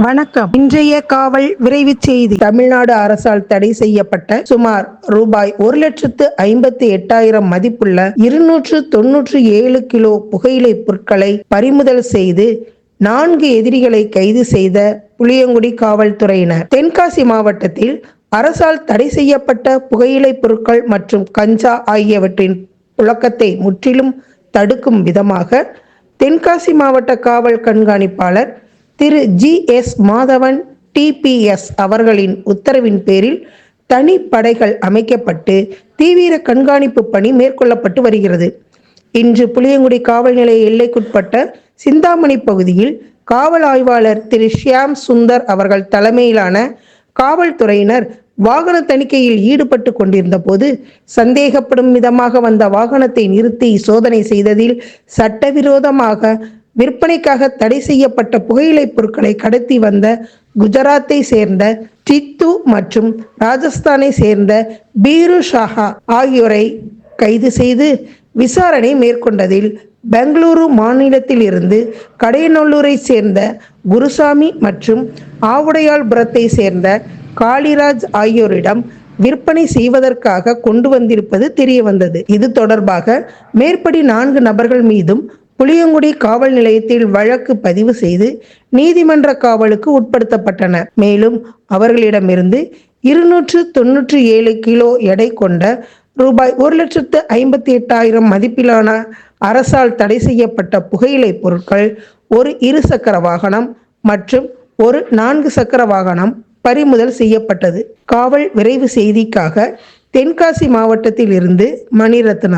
வணக்கம். இன்றைய காவல் விரைவுச் செய்தி. தமிழ்நாடு அரசால் தடை செய்யப்பட்ட சுமார் ரூபாய் 1,58,000 மதிப்புள்ள 297 கிலோ புகையிலை பொருட்களை பறிமுதல் செய்து 4 எதிரிகளை கைது செய்த புளியங்குடி காவல்துறையினர். தென்காசி மாவட்டத்தில் அரசால் தடை செய்யப்பட்ட புகையிலை பொருட்கள் மற்றும் கஞ்சா ஆகியவற்றின் புழக்கத்தை முற்றிலும் தடுக்கும் விதமாக தென்காசி மாவட்ட காவல் கண்காணிப்பாளர் திரு GS மாதவன் TPS அவர்களின் உத்தரவின் பேரில் தனிப்படைகள் அமைக்கப்பட்டு தீவிர கண்காணிப்பு பணி மேற்கொள்ளப்பட்டு வருகிறது. இன்று புளியங்குடி காவல் நிலைய எல்லைக்குட்பட்ட சிந்தாமணி பகுதியில் காவல் ஆய்வாளர் திரு ஷியாம் சுந்தர் அவர்கள் தலைமையிலான காவல்துறையினர் வாகன தணிக்கையில் ஈடுபட்டு கொண்டிருந்த போது சந்தேகப்படும் விதமாக வந்த வாகனத்தை நிறுத்தி சோதனை செய்ததில் சட்டவிரோதமாக விற்பனைக்காக தடை செய்யப்பட்ட புகையிலை பொருட்களை கடத்தி வந்த குஜராத்தை சேர்ந்த டித்து மற்றும் ராஜஸ்தானை சேர்ந்த பீரு ஷாஹா ஆகியோரை கைது செய்து விசாரணை மேற்கொண்டதில் பெங்களூரு மாநிலத்தில் இருந்து கடையநல்லூரை சேர்ந்த குருசாமி மற்றும் ஆவுடையாள்புரத்தை சேர்ந்த காளிராஜ் ஆகியோரிடம் விற்பனை செய்வதற்காக கொண்டு வந்திருப்பது தெரிய வந்தது. இது தொடர்பாக மேற்படி 4 நபர்கள் மீதும் புளியங்குடி காவல் நிலையத்தில் வழக்கு பதிவு செய்து நீதிமன்ற காவலுக்கு உட்படுத்தப்பட்டனர். மேலும் அவர்களிடமிருந்து 297 கிலோ எடை கொண்ட ரூபாய் 1,58,000 மதிப்பிலான அரசால் தடை செய்யப்பட்ட புகையிலை பொருட்கள், ஒரு 2 சக்கர வாகனம் மற்றும் ஒரு 4 சக்கர வாகனம் பறிமுதல் செய்யப்பட்டது. காவல் விரைவு செய்திக்காக தென்காசி மாவட்டத்தில் இருந்து மணிரத்னம்.